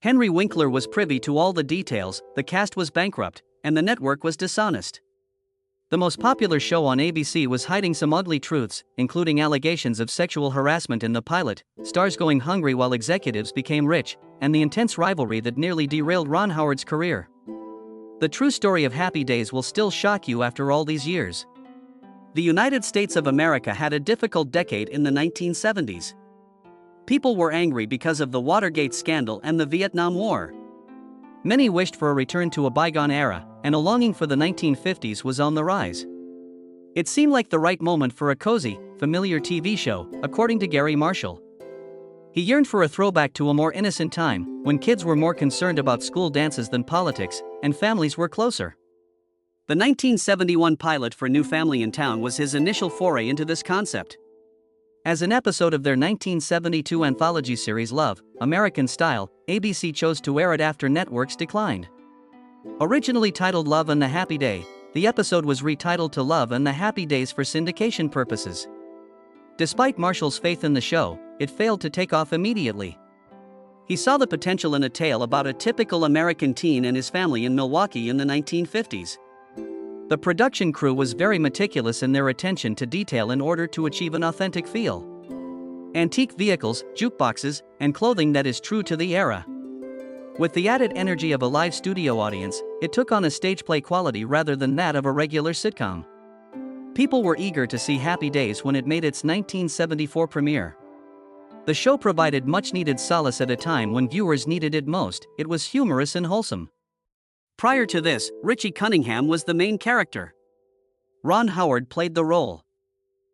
Henry Winkler was privy to all the details, the cast was bankrupt, and the network was dishonest. The most popular show on ABC was hiding some ugly truths, including allegations of sexual harassment in the pilot, stars going hungry while executives became rich, and the intense rivalry that nearly derailed Ron Howard's career. The true story of Happy Days will still shock you after all these years. The United States of America had a difficult decade in the 1970s. People were angry because of the Watergate scandal and the Vietnam War. Many wished for a return to a bygone era, and a longing for the 1950s was on the rise. It seemed like the right moment for a cozy, familiar TV show, according to Gary Marshall. He yearned for a throwback to a more innocent time, when kids were more concerned about school dances than politics, and families were closer. The 1971 pilot for New Family in Town was his initial foray into this concept. As an episode of their 1972 anthology series Love, American Style, ABC chose to air it after networks declined. Originally titled Love and the Happy Day, the episode was retitled to Love and the Happy Days for syndication purposes. Despite Marshall's faith in the show, it failed to take off immediately. He saw the potential in a tale about a typical American teen and his family in Milwaukee in the 1950s. The production crew was very meticulous in their attention to detail in order to achieve an authentic feel. Antique vehicles, jukeboxes, and clothing that is true to the era. With the added energy of a live studio audience, it took on a stage play quality rather than that of a regular sitcom. People were eager to see Happy Days when it made its 1974 premiere. The show provided much-needed solace at a time when viewers needed it most. It was humorous and wholesome. Prior to this, Richie Cunningham was the main character. Ron Howard played the role.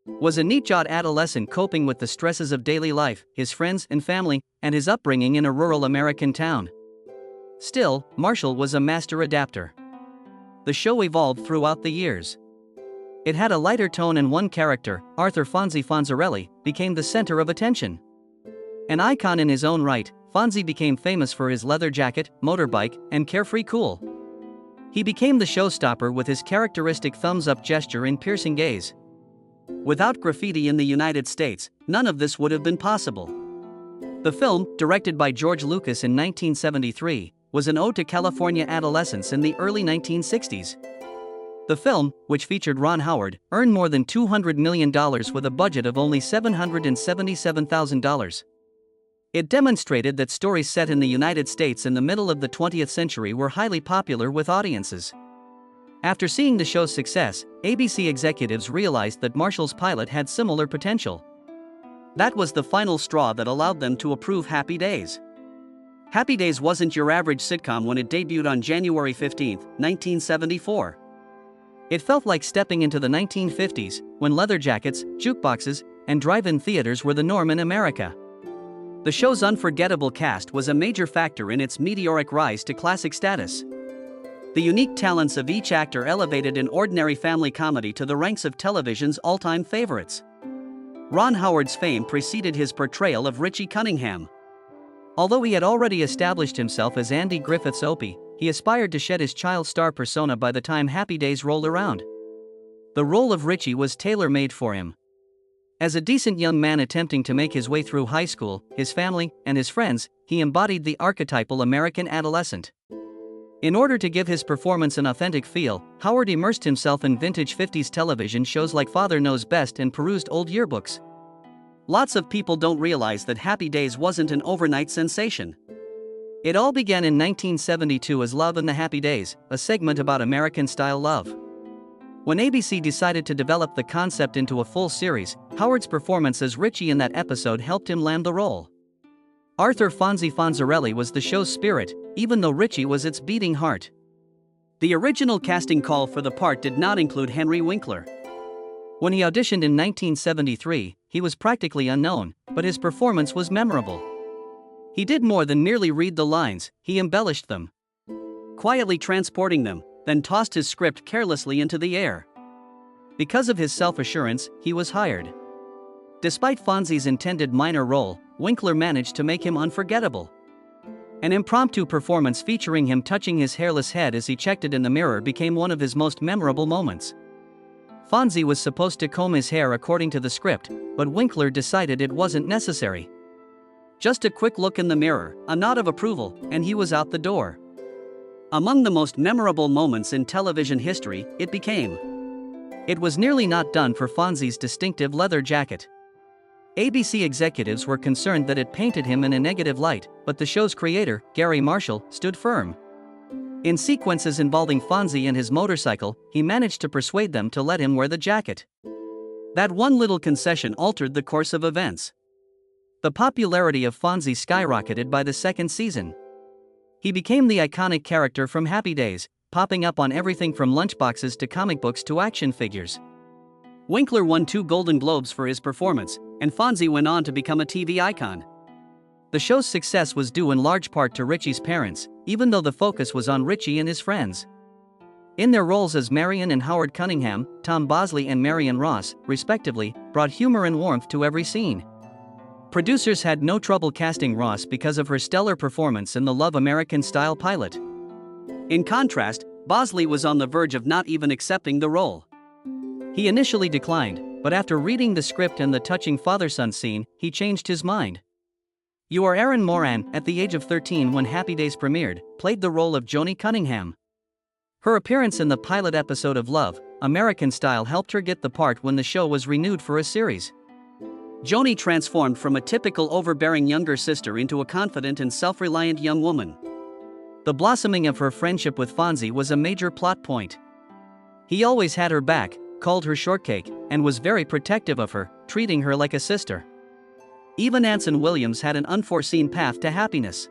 Was a neat-jawed adolescent coping with the stresses of daily life, his friends and family, and his upbringing in a rural American town. Still, Marshall was a master adapter. The show evolved throughout the years. It had a lighter tone and one character, Arthur Fonzie Fonzarelli, became the center of attention. An icon in his own right, Fonzie became famous for his leather jacket, motorbike, and carefree cool. He became the showstopper with his characteristic thumbs-up gesture and piercing gaze. Without graffiti in the United States, none of this would have been possible. The film, directed by George Lucas in 1973, was an ode to California adolescence in the early 1960s. The film, which featured Ron Howard, earned more than $200 million with a budget of only $777,000. It demonstrated that stories set in the United States in the middle of the 20th century were highly popular with audiences. After seeing the show's success, ABC executives realized that Marshall's pilot had similar potential. That was the final straw that allowed them to approve Happy Days. Happy Days wasn't your average sitcom when it debuted on January 15, 1974. It felt like stepping into the 1950s, when leather jackets, jukeboxes, and drive-in theaters were the norm in America. The show's unforgettable cast was a major factor in its meteoric rise to classic status. The unique talents of each actor elevated an ordinary family comedy to the ranks of television's all-time favorites. Ron Howard's fame preceded his portrayal of Richie Cunningham. Although he had already established himself as Andy Griffith's Opie, he aspired to shed his child star persona by the time Happy Days rolled around. The role of Richie was tailor-made for him. As a decent young man attempting to make his way through high school, his family, and his friends, he embodied the archetypal American adolescent. In order to give his performance an authentic feel, Howard immersed himself in vintage 50s television shows like Father Knows Best and perused old yearbooks. Lots of people don't realize that Happy Days wasn't an overnight sensation. It all began in 1972 as Love and the Happy Days, a segment about American-style love. When ABC decided to develop the concept into a full series, Howard's performance as Richie in that episode helped him land the role. Arthur Fonzie Fonzarelli was the show's spirit, even though Richie was its beating heart. The original casting call for the part did not include Henry Winkler. When he auditioned in 1973, he was practically unknown, but his performance was memorable. He did more than merely read the lines, he embellished them. Quietly transporting them, then tossed his script carelessly into the air. Because of his self-assurance, he was hired. Despite Fonzie's intended minor role, Winkler managed to make him unforgettable. An impromptu performance featuring him touching his hairless head as he checked it in the mirror became one of his most memorable moments. Fonzie was supposed to comb his hair according to the script, but Winkler decided it wasn't necessary. Just a quick look in the mirror, a nod of approval, and he was out the door. Among the most memorable moments in television history, it became. It was nearly not done for Fonzie's distinctive leather jacket. ABC executives were concerned that it painted him in a negative light, but the show's creator, Gary Marshall, stood firm. In sequences involving Fonzie and his motorcycle, he managed to persuade them to let him wear the jacket. That one little concession altered the course of events. The popularity of Fonzie skyrocketed by the second season. He became the iconic character from Happy Days, popping up on everything from lunchboxes to comic books to action figures. Winkler won 2 Golden Globes for his performance, and Fonzie went on to become a TV icon. The show's success was due in large part to Richie's parents, even though the focus was on Richie and his friends. In their roles as Marion and Howard Cunningham, Tom Bosley and Marion Ross, respectively, brought humor and warmth to every scene. Producers had no trouble casting Ross because of her stellar performance in the Love American-style pilot. In contrast, Bosley was on the verge of not even accepting the role. He initially declined, but after reading the script and the touching father-son scene, he changed his mind. You are Erin Moran, at the age of 13 when Happy Days premiered, played the role of Joni Cunningham. Her appearance in the pilot episode of Love, American Style helped her get the part when the show was renewed for a series. Joni transformed from a typical overbearing younger sister into a confident and self-reliant young woman. The blossoming of her friendship with Fonzie was a major plot point. He always had her back, called her shortcake, and was very protective of her, treating her like a sister. Even Anson Williams had an unforeseen path to happiness.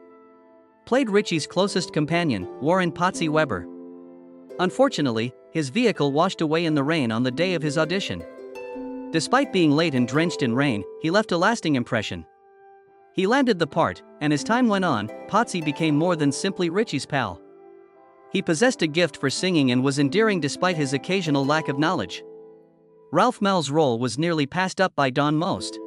Played Richie's closest companion, Warren Potsy Weber. Unfortunately, his vehicle washed away in the rain on the day of his audition. Despite being late and drenched in rain, he left a lasting impression. He landed the part, and as time went on, Potsy became more than simply Richie's pal. He possessed a gift for singing and was endearing despite his occasional lack of knowledge. Ralph Mal's role was nearly passed up by Don Most.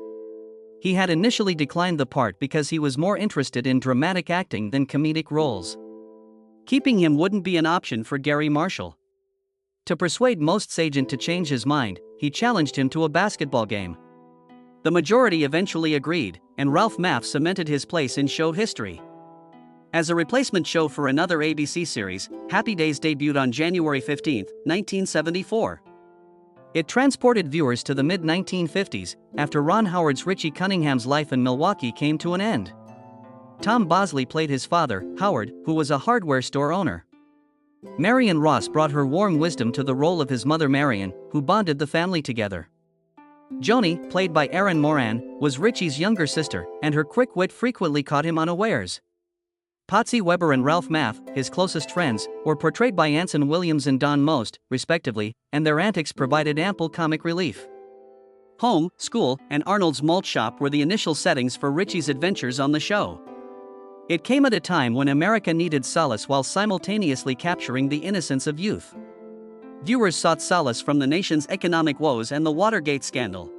He had initially declined the part because he was more interested in dramatic acting than comedic roles. Keeping him wouldn't be an option for Gary Marshall. To persuade Most's agent to change his mind, he challenged him to a basketball game. The majority eventually agreed, and Ralph Maff cemented his place in show history. As a replacement show for another ABC series, Happy Days debuted on January 15, 1974. It transported viewers to the mid-1950s, after Ron Howard's Richie Cunningham's life in Milwaukee came to an end. Tom Bosley played his father, Howard, who was a hardware store owner. Marion Ross brought her warm wisdom to the role of his mother Marion, who bonded the family together. Joni, played by Erin Moran, was Richie's younger sister, and her quick wit frequently caught him unawares. Potsy Weber and Ralph Maff, his closest friends, were portrayed by Anson Williams and Don Most, respectively, and their antics provided ample comic relief. Home, school, and Arnold's malt shop were the initial settings for Richie's adventures on the show. It came at a time when America needed solace while simultaneously capturing the innocence of youth. Viewers sought solace from the nation's economic woes and the Watergate scandal.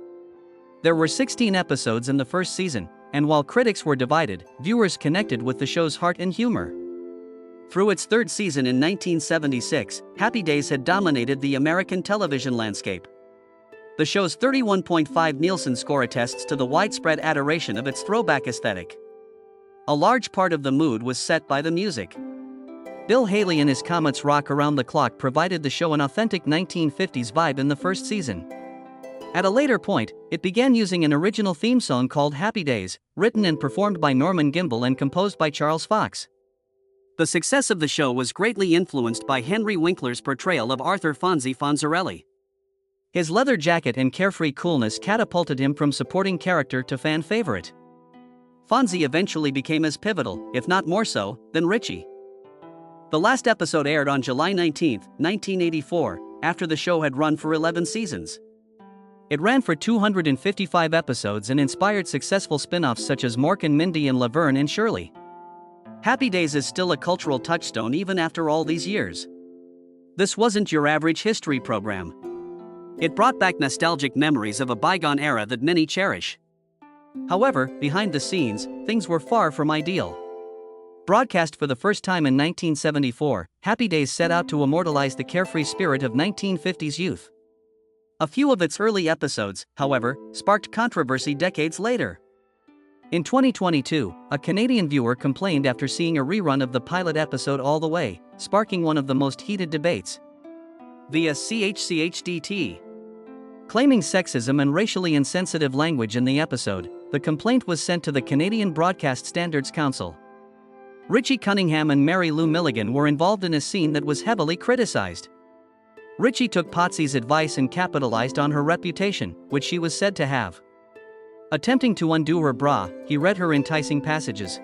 There were 16 episodes in the first season, and while critics were divided, viewers connected with the show's heart and humor. Through its third season in 1976, Happy Days had dominated the American television landscape. The show's 31.5 Nielsen score attests to the widespread adoration of its throwback aesthetic. A large part of the mood was set by the music. Bill Haley and his Comets Rock Around the Clock provided the show an authentic 1950s vibe in the first season. At a later point, it began using an original theme song called Happy Days, written and performed by Norman Gimbel and composed by Charles Fox. The success of the show was greatly influenced by Henry Winkler's portrayal of Arthur Fonzie Fonzarelli. His leather jacket and carefree coolness catapulted him from supporting character to fan favorite. Fonzie eventually became as pivotal, if not more so, than Richie. The last episode aired on July 19, 1984, after the show had run for 11 seasons. It ran for 255 episodes and inspired successful spin-offs such as Mork and Mindy and Laverne and Shirley. Happy Days is still a cultural touchstone even after all these years. This wasn't your average history program. It brought back nostalgic memories of a bygone era that many cherish. However, behind the scenes, things were far from ideal. Broadcast for the first time in 1974, Happy Days set out to immortalize the carefree spirit of 1950s youth. A few of its early episodes, however, sparked controversy decades later. In 2022, a Canadian viewer complained after seeing a rerun of the pilot episode all the way, sparking one of the most heated debates via CHCHDT. Claiming sexism and racially insensitive language in the episode, the complaint was sent to the Canadian Broadcast Standards Council. Richie Cunningham and Mary Lou Milligan were involved in a scene that was heavily criticized. Richie took Potsy's advice and capitalized on her reputation, which she was said to have. Attempting to undo her bra, he read her enticing passages.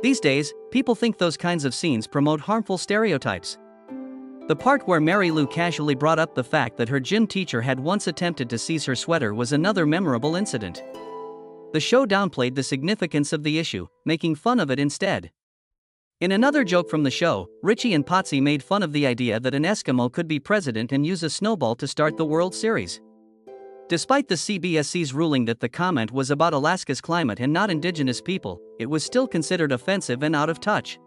These days, people think those kinds of scenes promote harmful stereotypes. The part where Mary Lou casually brought up the fact that her gym teacher had once attempted to seize her sweater was another memorable incident. The show downplayed the significance of the issue, making fun of it instead. In another joke from the show, Richie and Potsy made fun of the idea that an Eskimo could be president and use a snowball to start the World Series. Despite the CBSC's ruling that the comment was about Alaska's climate and not Indigenous people, it was still considered offensive and out of touch.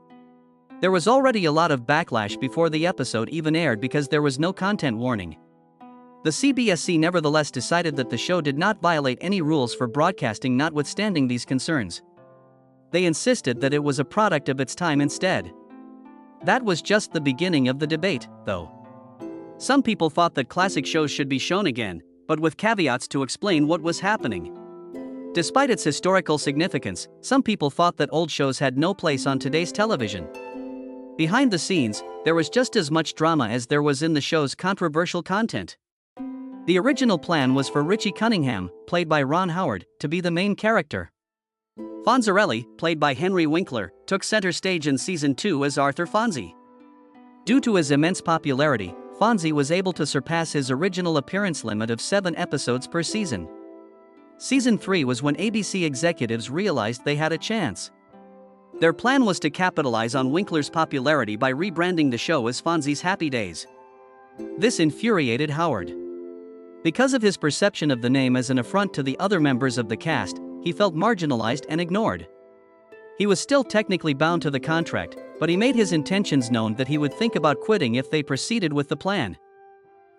There was already a lot of backlash before the episode even aired because there was no content warning. The CBSC nevertheless decided that the show did not violate any rules for broadcasting notwithstanding these concerns. They insisted that it was a product of its time instead. That was just the beginning of the debate, though. Some people thought that classic shows should be shown again, but with caveats to explain what was happening. Despite its historical significance, some people thought that old shows had no place on today's television. Behind the scenes, there was just as much drama as there was in the show's controversial content. The original plan was for Richie Cunningham, played by Ron Howard, to be the main character. Fonzarelli, played by Henry Winkler, took center stage in Season 2 as Arthur Fonzie. Due to his immense popularity, Fonzie was able to surpass his original appearance limit of 7 episodes per season. Season 3 was when ABC executives realized they had a chance. Their plan was to capitalize on Winkler's popularity by rebranding the show as Fonzie's Happy Days. This infuriated Howard. Because of his perception of the name as an affront to the other members of the cast, he felt marginalized and ignored. He was still technically bound to the contract, but he made his intentions known that he would think about quitting if they proceeded with the plan.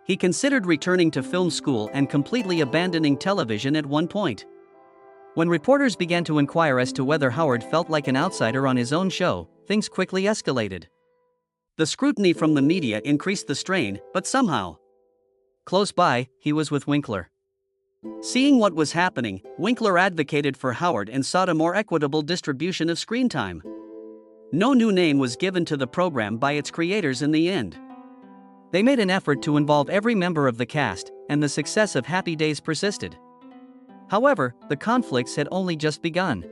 He considered returning to film school and completely abandoning television at one point. When reporters began to inquire as to whether Howard felt like an outsider on his own show, things quickly escalated. The scrutiny from the media increased the strain, but somehow, close by, he was with Winkler. Seeing what was happening, Winkler advocated for Howard and sought a more equitable distribution of screen time. No new name was given to the program by its creators in the end. They made an effort to involve every member of the cast, and the success of Happy Days persisted. However, the conflicts had only just begun.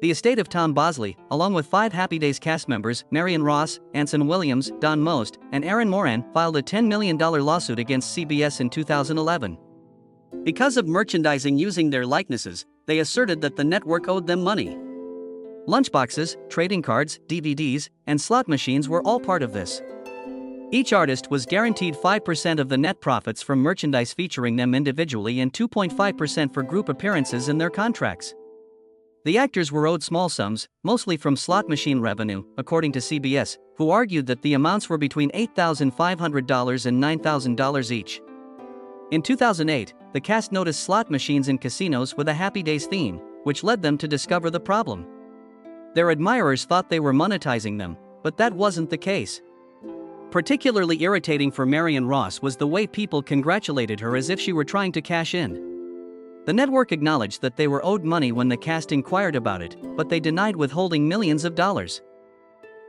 The estate of Tom Bosley, along with 5 Happy Days cast members, Marion Ross, Anson Williams, Don Most, and Aaron Moran, filed a $10 million lawsuit against CBS in 2011. Because of merchandising using their likenesses, they asserted that the network owed them money. Lunchboxes, trading cards, DVDs, and slot machines were all part of this. Each artist was guaranteed 5% of the net profits from merchandise featuring them individually and 2.5% for group appearances in their contracts. The actors were owed small sums, mostly from slot machine revenue, according to CBS, who argued that the amounts were between $8,500 and $9,000 each. In 2008, the cast noticed slot machines in casinos with a Happy Days theme, which led them to discover the problem. Their admirers thought they were monetizing them, but that wasn't the case. Particularly irritating for Marion Ross was the way people congratulated her as if she were trying to cash in. The network acknowledged that they were owed money when the cast inquired about it, but they denied withholding millions of dollars.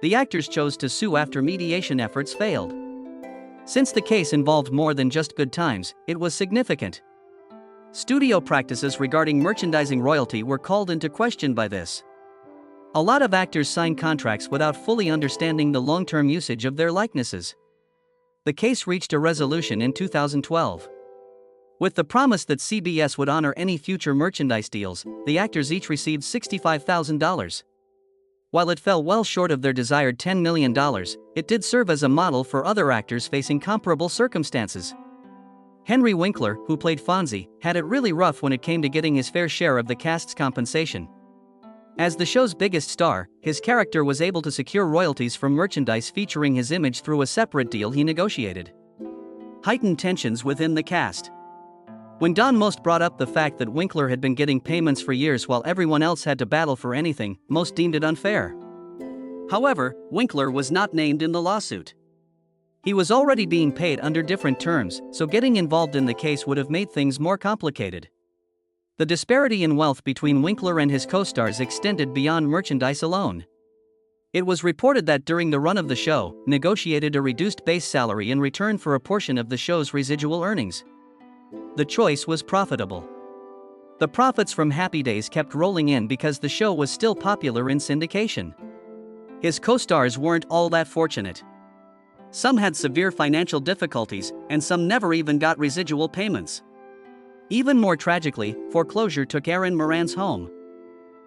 The actors chose to sue after mediation efforts failed. Since the case involved more than just good times, it was significant. Studio practices regarding merchandising royalty were called into question by this. A lot of actors signed contracts without fully understanding the long-term usage of their likenesses. The case reached a resolution in 2012. With the promise that CBS would honor any future merchandise deals, the actors each received $65,000. While it fell well short of their desired $10 million, it did serve as a model for other actors facing comparable circumstances. Henry Winkler, who played Fonzie, had it really rough when it came to getting his fair share of the cast's compensation. As the show's biggest star, his character was able to secure royalties from merchandise featuring his image through a separate deal he negotiated. Heightened tensions within the cast. When Don most brought up the fact that Winkler had been getting payments for years while everyone else had to battle for anything, most deemed it unfair. However, Winkler was not named in the lawsuit. He was already being paid under different terms, so getting involved in the case would have made things more complicated. The disparity in wealth between Winkler and his co-stars extended beyond merchandise alone. It was reported that during the run of the show, negotiated a reduced base salary in return for a portion of the show's residual earnings. The choice was profitable. The profits from Happy Days kept rolling in because the show was still popular in syndication. His co-stars weren't all that fortunate. Some had severe financial difficulties, and some never even got residual payments. Even more tragically, foreclosure took Erin Moran's home.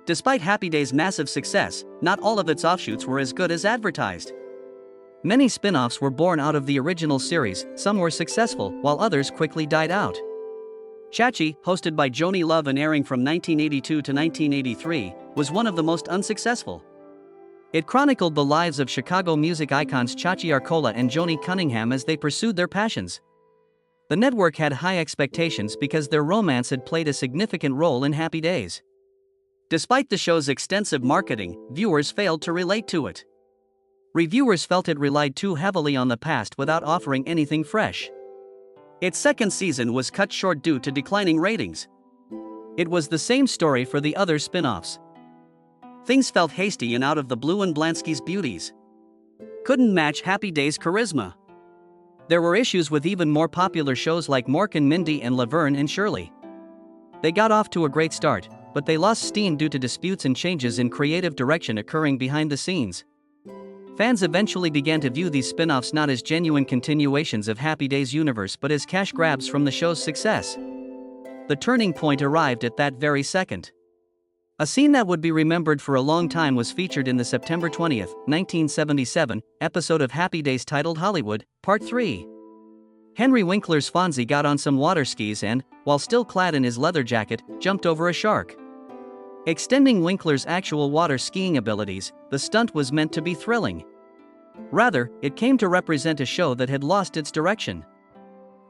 Despite Happy Days' massive success, not all of its offshoots were as good as advertised. Many spin-offs were born out of the original series, some were successful, while others quickly died out. Chachi, hosted by Joni Love and airing from 1982 to 1983, was one of the most unsuccessful. It chronicled the lives of Chicago music icons Chachi Arcola and Joni Cunningham as they pursued their passions. The network had high expectations because their romance had played a significant role in Happy Days. Despite the show's extensive marketing, viewers failed to relate to it. Reviewers felt it relied too heavily on the past without offering anything fresh. Its second season was cut short due to declining ratings. It was the same story for the other spin-offs. Things felt hasty and out of the blue, and Blansky's beauties couldn't match Happy Days' charisma. There were issues with even more popular shows like Mork and Mindy and Laverne and Shirley. They got off to a great start, but they lost steam due to disputes and changes in creative direction occurring behind the scenes. Fans eventually began to view these spin-offs not as genuine continuations of Happy Days' universe but as cash grabs from the show's success. The turning point arrived at that very second. A scene that would be remembered for a long time was featured in the September 20, 1977, episode of Happy Days titled Hollywood, Part 3. Henry Winkler's Fonzie got on some water skis and, while still clad in his leather jacket, jumped over a shark. Extending Winkler's actual water skiing abilities, the stunt was meant to be thrilling. Rather, it came to represent a show that had lost its direction.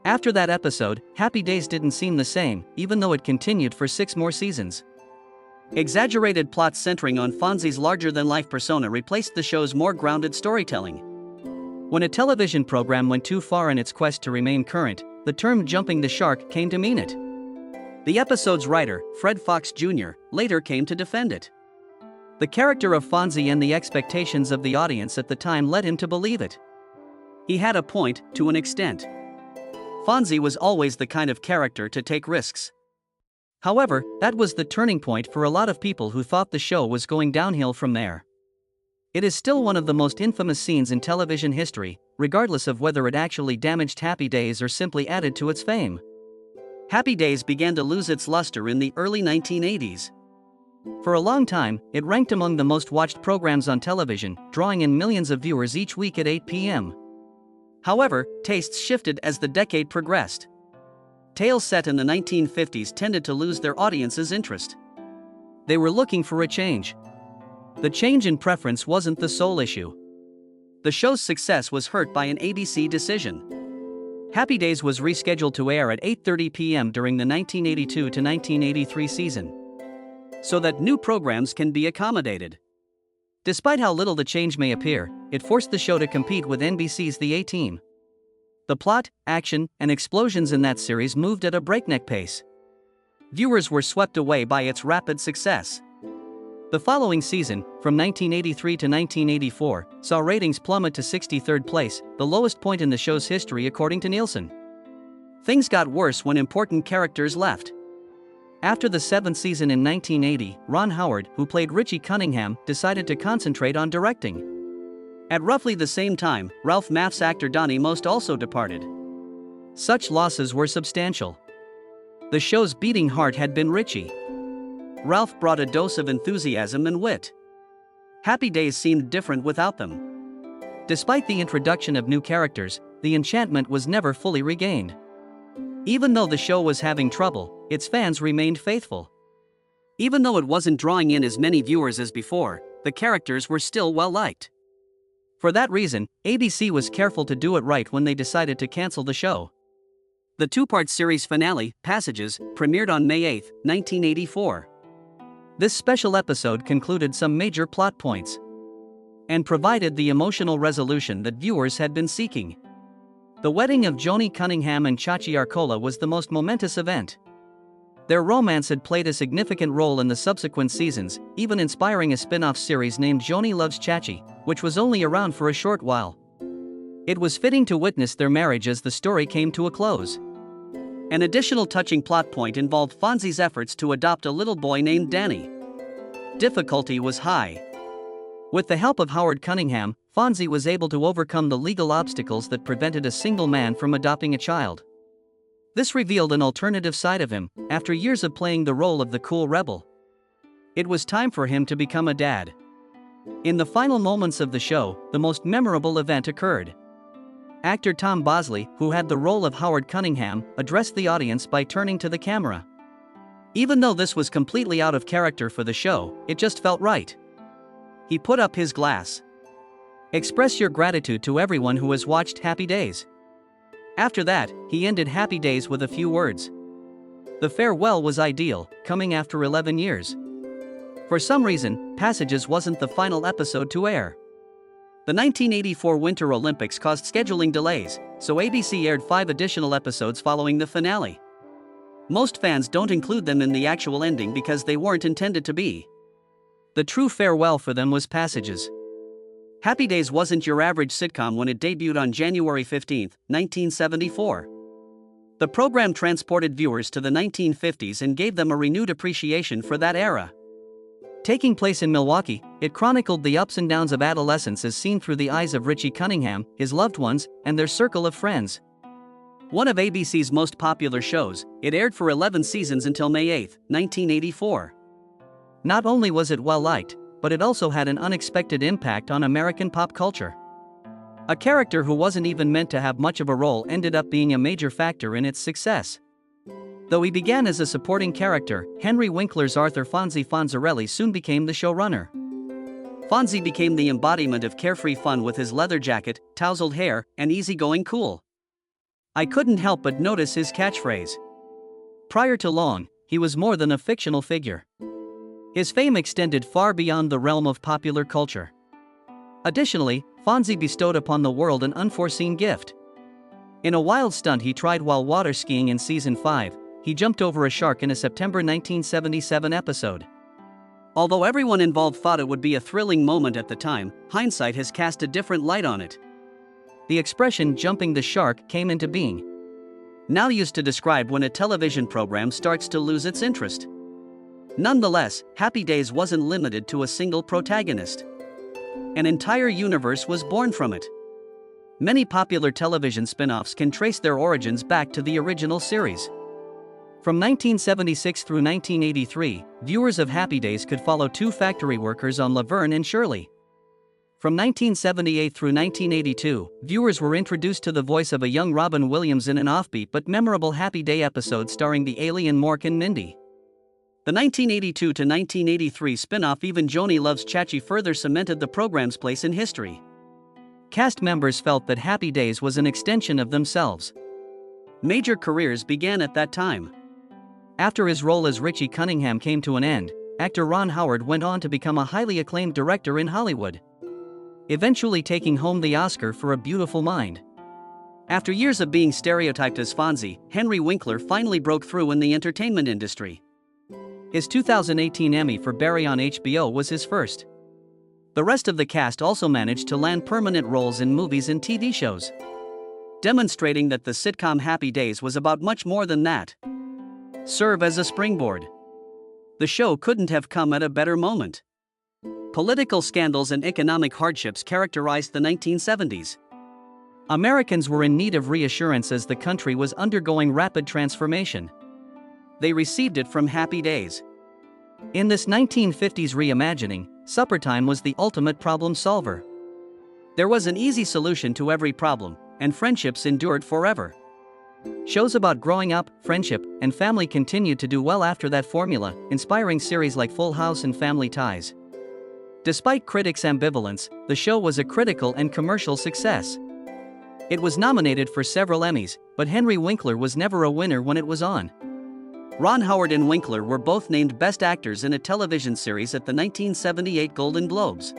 After that episode, Happy Days didn't seem the same, even though it continued for 6 more seasons. Exaggerated plots centering on Fonzie's larger-than-life persona replaced the show's more grounded storytelling. When a television program went too far in its quest to remain current, the term jumping the shark came to mean it. The episode's writer, Fred Fox Jr., later came to defend it. The character of Fonzie and the expectations of the audience at the time led him to believe it. He had a point, to an extent. Fonzie was always the kind of character to take risks. However, that was the turning point for a lot of people who thought the show was going downhill from there. It is still one of the most infamous scenes in television history, regardless of whether it actually damaged Happy Days or simply added to its fame. Happy Days began to lose its luster in the early 1980s. For a long time, it ranked among the most watched programs on television, drawing in millions of viewers each week at 8 p.m. However, tastes shifted as the decade progressed. Tales set in the 1950s tended to lose their audience's interest. They were looking for a change. The change in preference wasn't the sole issue. The show's success was hurt by an ABC decision. Happy Days was rescheduled to air at 8:30 p.m. during the 1982 to 1983 season, so that new programs can be accommodated. Despite how little the change may appear, it forced the show to compete with NBC's The A-Team. The plot, action, and explosions in that series moved at a breakneck pace. Viewers were swept away by its rapid success. The following season, from 1983 to 1984, saw ratings plummet to 63rd place, the lowest point in the show's history according to Nielsen. Things got worse when important characters left. After the 7th season in 1980, Ron Howard, who played Richie Cunningham, decided to concentrate on directing. At roughly the same time, Ralph Maff's actor Donnie Most also departed. Such losses were substantial. The show's beating heart had been Richie. Ralph brought a dose of enthusiasm and wit. Happy Days seemed different without them. Despite the introduction of new characters, the enchantment was never fully regained. Even though the show was having trouble, its fans remained faithful. Even though it wasn't drawing in as many viewers as before, the characters were still well-liked. For that reason, ABC was careful to do it right when they decided to cancel the show. The two-part series finale, Passages, premiered on May 8, 1984. This special episode concluded some major plot points and provided the emotional resolution that viewers had been seeking. The wedding of Joni Cunningham and Chachi Arcola was the most momentous event. Their romance had played a significant role in the subsequent seasons, even inspiring a spin-off series named Joni Loves Chachi, which was only around for a short while. It was fitting to witness their marriage as the story came to a close. An additional touching plot point involved Fonzie's efforts to adopt a little boy named Danny. Difficulty was high. With the help of Howard Cunningham, Fonzie was able to overcome the legal obstacles that prevented a single man from adopting a child. This revealed an alternative side of him, after years of playing the role of the cool rebel. It was time for him to become a dad. In the final moments of the show, the most memorable event occurred. Actor Tom Bosley, who had the role of Howard Cunningham, addressed the audience by turning to the camera. Even though this was completely out of character for the show, it just felt right. He put up his glass. Express your gratitude to everyone who has watched Happy Days. After that, he ended Happy Days with a few words. The farewell was ideal, coming after 11 years. For some reason, Passages wasn't the final episode to air. The 1984 Winter Olympics caused scheduling delays, so ABC aired 5 additional episodes following the finale. Most fans don't include them in the actual ending because they weren't intended to be. The true farewell for them was Passages. Happy Days wasn't your average sitcom when it debuted on January 15, 1974. The program transported viewers to the 1950s and gave them a renewed appreciation for that era. Taking place in Milwaukee, it chronicled the ups and downs of adolescence as seen through the eyes of Richie Cunningham, his loved ones, and their circle of friends. One of ABC's most popular shows, it aired for 11 seasons until May 8, 1984. Not only was it well-liked, but it also had an unexpected impact on American pop culture. A character who wasn't even meant to have much of a role ended up being a major factor in its success. Though he began as a supporting character, Henry Winkler's Arthur Fonzie Fonzarelli soon became the showrunner. Fonzie became the embodiment of carefree fun with his leather jacket, tousled hair, and easygoing cool. I couldn't help but notice his catchphrase. Prior to long, he was more than a fictional figure. His fame extended far beyond the realm of popular culture. Additionally, Fonzie bestowed upon the world an unforeseen gift. In a wild stunt he tried while water skiing in Season 5, he jumped over a shark in a September 1977 episode. Although everyone involved thought it would be a thrilling moment at the time, hindsight has cast a different light on it. The expression "jumping the shark" came into being, now used to describe when a television program starts to lose its interest. Nonetheless, Happy Days wasn't limited to a single protagonist. An entire universe was born from it. Many popular television spin-offs can trace their origins back to the original series. From 1976 through 1983, viewers of Happy Days could follow 2 factory workers on Laverne and Shirley. From 1978 through 1982, viewers were introduced to the voice of a young Robin Williams in an offbeat but memorable Happy Day episode starring the alien Mork and Mindy. The 1982 to 1983 spin-off Even Joni Loves Chachi further cemented the program's place in history. Cast members felt that Happy Days was an extension of themselves. Major careers began at that time. After his role as Richie Cunningham came to an end, actor Ron Howard went on to become a highly acclaimed director in Hollywood, eventually taking home the Oscar for A Beautiful Mind. After years of being stereotyped as Fonzie, Henry Winkler finally broke through in the entertainment industry. His 2018 Emmy for Barry on HBO was his first. The rest of the cast also managed to land permanent roles in movies and TV shows, demonstrating that the sitcom Happy Days was about much more than that. Serve as a springboard. The show couldn't have come at a better moment. Political scandals and economic hardships characterized the 1970s. Americans were in need of reassurance as the country was undergoing rapid transformation. They received it from Happy Days. In this 1950s reimagining, suppertime was the ultimate problem solver. There was an easy solution to every problem, and friendships endured forever. Shows about growing up, friendship, and family continued to do well after that formula, inspiring series like Full House and Family Ties. Despite critics' ambivalence, the show was a critical and commercial success. It was nominated for several Emmys, but Henry Winkler was never a winner when it was on. Ron Howard and Winkler were both named Best Actors in a Television Series at the 1978 Golden Globes.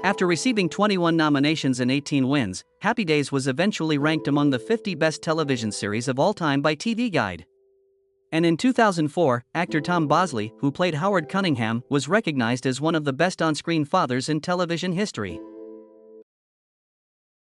After receiving 21 nominations and 18 wins, Happy Days was eventually ranked among the 50 best television series of all time by TV Guide. And in 2004, actor Tom Bosley, who played Howard Cunningham, was recognized as one of the best on-screen fathers in television history.